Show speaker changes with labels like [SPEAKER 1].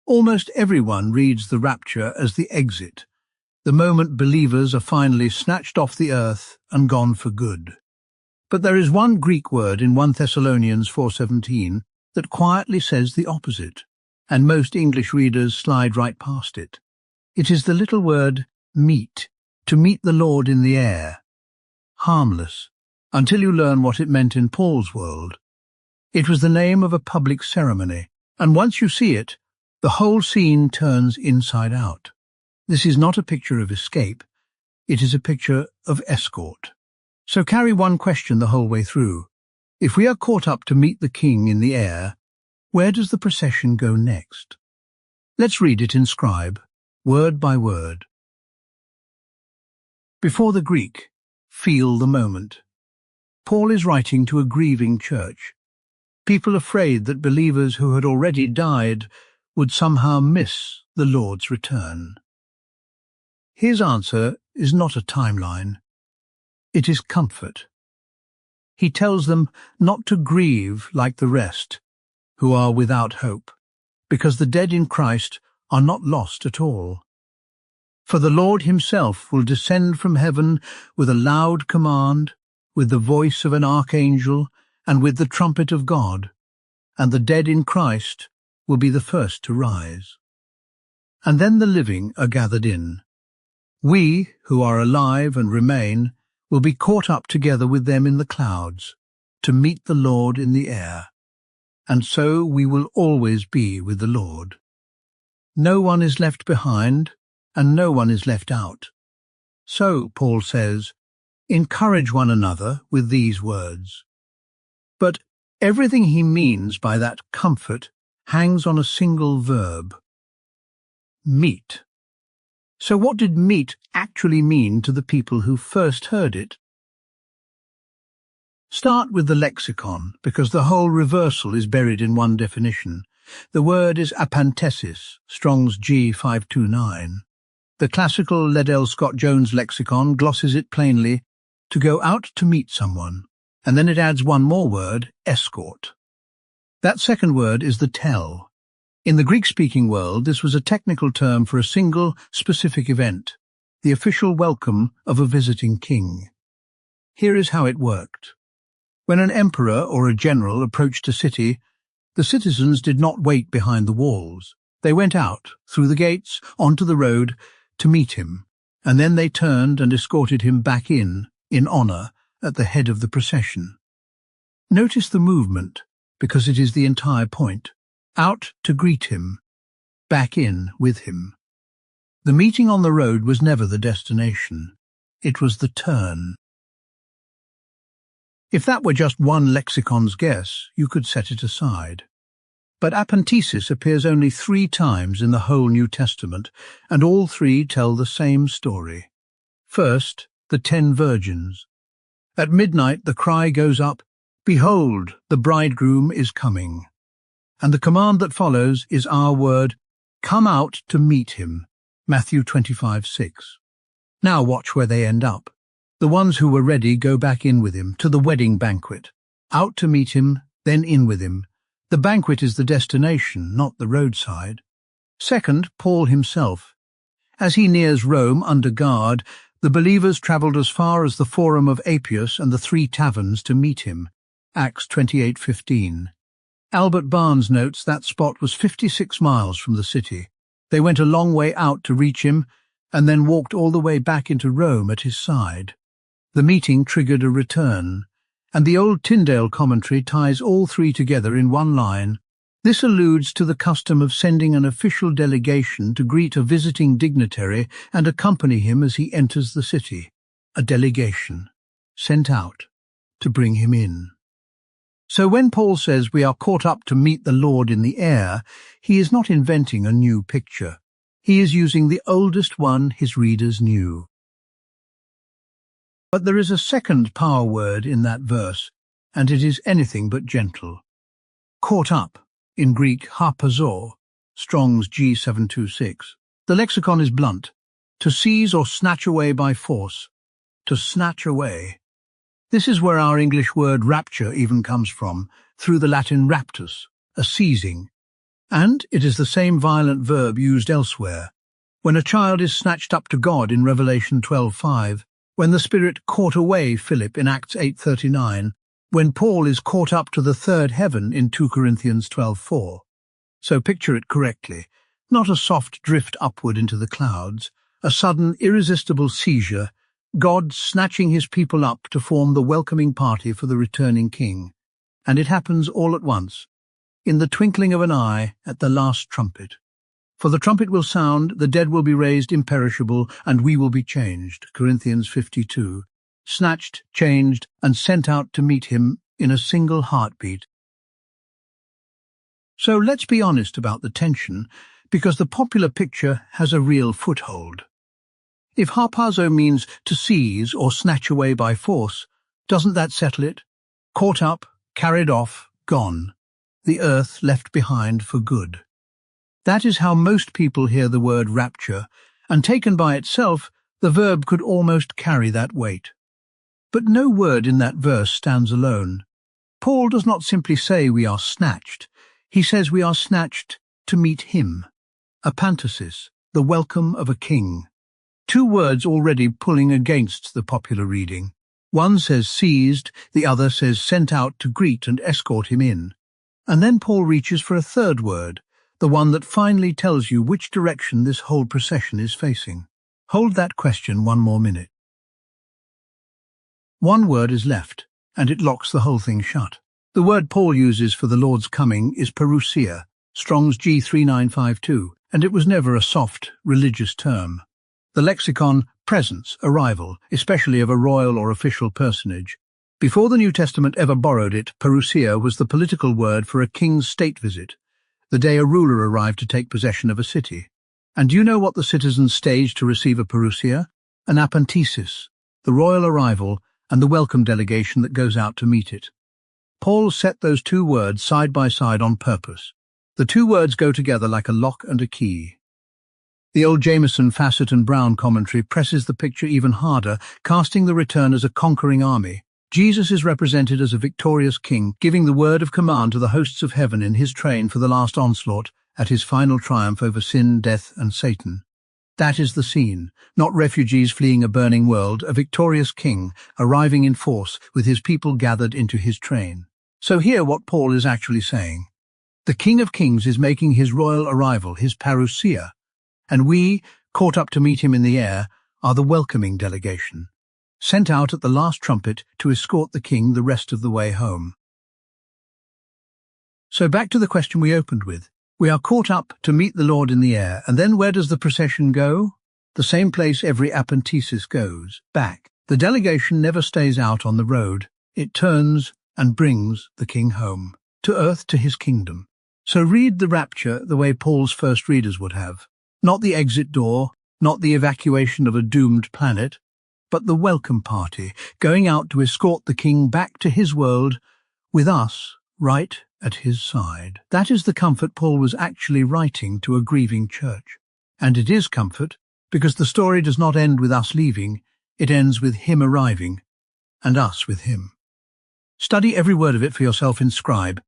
[SPEAKER 1] Almost everyone reads the rapture as the exit, the moment believers are finally snatched off the earth and gone for good. But there is one Greek word in 1 Thessalonians 4:17 that quietly says the opposite, and most English readers slide right past it. It is the little word meet, to meet the Lord in the air. Harmless, until you learn what it meant in Paul's world. It was the name of a public ceremony, and once you see it, the whole scene turns inside out. This is not a picture of escape, it is a picture of escort. So carry one question the whole way through. If we are caught up to meet the King in the air, where does the procession go next? Let's read it in Scribe, word by word. Before the Greek, feel the moment. Paul is writing to a grieving church, people afraid that believers who had already died would somehow miss the Lord's return. His answer is not a timeline. It is comfort. He tells them not to grieve like the rest, who are without hope, because the dead in Christ are not lost at all. For the Lord himself will descend from heaven with a loud command, with the voice of an archangel, and with the trumpet of God, and the dead in Christ will be the first to rise. And then the living are gathered in. We, who are alive and remain, will be caught up together with them in the clouds, to meet the Lord in the air. And so we will always be with the Lord. No one is left behind, and no one is left out. So, Paul says, encourage one another with these words. But everything he means by that comfort hangs on a single verb. Meet. So what did meet actually mean to the people who first heard it? Start with the lexicon, because the whole reversal is buried in one definition. The word is Apantesis, Strong's G 529. The classical Liddell-Scott-Jones lexicon glosses it plainly, to go out to meet someone, and then it adds one more word, escort. That second word is the tell. In the Greek-speaking world, this was a technical term for a single, specific event, the official welcome of a visiting king. Here is how it worked. When an emperor or a general approached a city, the citizens did not wait behind the walls. They went out, through the gates, onto the road, to meet him, and then they turned and escorted him back in honour, at the head of the procession. Notice the movement, because it is the entire point. Out to greet him, back in with him. The meeting on the road was never the destination. It was the turn. If that were just one lexicon's guess, you could set it aside. But Apantesis appears only 3 times in the whole New Testament, and all 3 tell the same story. First, the 10 virgins. At midnight the cry goes up, "Behold, the bridegroom is coming." And the command that follows is our word, "Come out to meet him," Matthew 25:6. Now watch where they end up. The ones who were ready go back in with him, to the wedding banquet. Out to meet him, then in with him. The banquet is the destination, not the roadside. Second, Paul himself. As he nears Rome under guard, the believers travelled as far as the Forum of Appius and the 3 taverns to meet him, Acts 28:15. Albert Barnes notes that spot was 56 miles from the city. They went a long way out to reach him, and then walked all the way back into Rome at his side. The meeting triggered a return, and the old Tyndale commentary ties all 3 together in one line. This alludes to the custom of sending an official delegation to greet a visiting dignitary and accompany him as he enters the city. A delegation, sent out to bring him in. So when Paul says we are caught up to meet the Lord in the air, he is not inventing a new picture. He is using the oldest one his readers knew. But there is a second power word in that verse, and it is anything but gentle. Caught up, in Greek harpazō, Strong's G 726. The lexicon is blunt. To seize or snatch away by force. To snatch away. This is where our English word rapture even comes from, through the Latin raptus, a seizing. And it is the same violent verb used elsewhere. When a child is snatched up to God in Revelation 12:5, when the Spirit caught away Philip in Acts 8:39, when Paul is caught up to the third heaven in 2 Corinthians 12:4. So picture it correctly, not a soft drift upward into the clouds, a sudden irresistible seizure, God snatching his people up to form the welcoming party for the returning king. And it happens all at once, in the twinkling of an eye, at the last trumpet. For the trumpet will sound, the dead will be raised imperishable, and we will be changed. Corinthians 52. Snatched, changed, and sent out to meet him in a single heartbeat. So let's be honest about the tension, because the popular picture has a real foothold. If harpazō means to seize or snatch away by force, doesn't that settle it? Caught up, carried off, gone. The earth left behind for good. That is how most people hear the word rapture, and taken by itself, the verb could almost carry that weight. But no word in that verse stands alone. Paul does not simply say we are snatched. He says we are snatched to meet him. Apantesis, the welcome of a king. Two words already pulling against the popular reading. One says seized, the other says sent out to greet and escort him in. And then Paul reaches for a third word, the one that finally tells you which direction this whole procession is facing. Hold that question one more minute. One word is left, and it locks the whole thing shut. The word Paul uses for the Lord's coming is parousia, Strong's G3952, and it was never a soft, religious term. The lexicon, presence, arrival, especially of a royal or official personage. Before the New Testament ever borrowed it, parousia was the political word for a king's state visit, the day a ruler arrived to take possession of a city. And do you know what the citizens staged to receive a parousia? An apantesis, the royal arrival, and the welcome delegation that goes out to meet it. Paul set those two words side by side on purpose. The two words go together like a lock and a key. The old Jameson, Fassett and Brown commentary presses the picture even harder, casting the return as a conquering army. Jesus is represented as a victorious king, giving the word of command to the hosts of heaven in his train for the last onslaught at his final triumph over sin, death and Satan. That is the scene, not refugees fleeing a burning world, a victorious king arriving in force with his people gathered into his train. So hear what Paul is actually saying. The King of Kings is making his royal arrival, his parousia, and we, caught up to meet him in the air, are the welcoming delegation, sent out at the last trumpet to escort the king the rest of the way home. So back to the question we opened with. We are caught up to meet the Lord in the air, and then where does the procession go? The same place every Apantesis goes, back. The delegation never stays out on the road. It turns and brings the king home, to earth, to his kingdom. So read the rapture the way Paul's first readers would have. Not the exit door, not the evacuation of a doomed planet, but the welcome party, going out to escort the king back to his world, with us right at his side. That is the comfort Paul was actually writing to a grieving church. And it is comfort, because the story does not end with us leaving, it ends with him arriving, and us with him. Study every word of it for yourself in Scribe,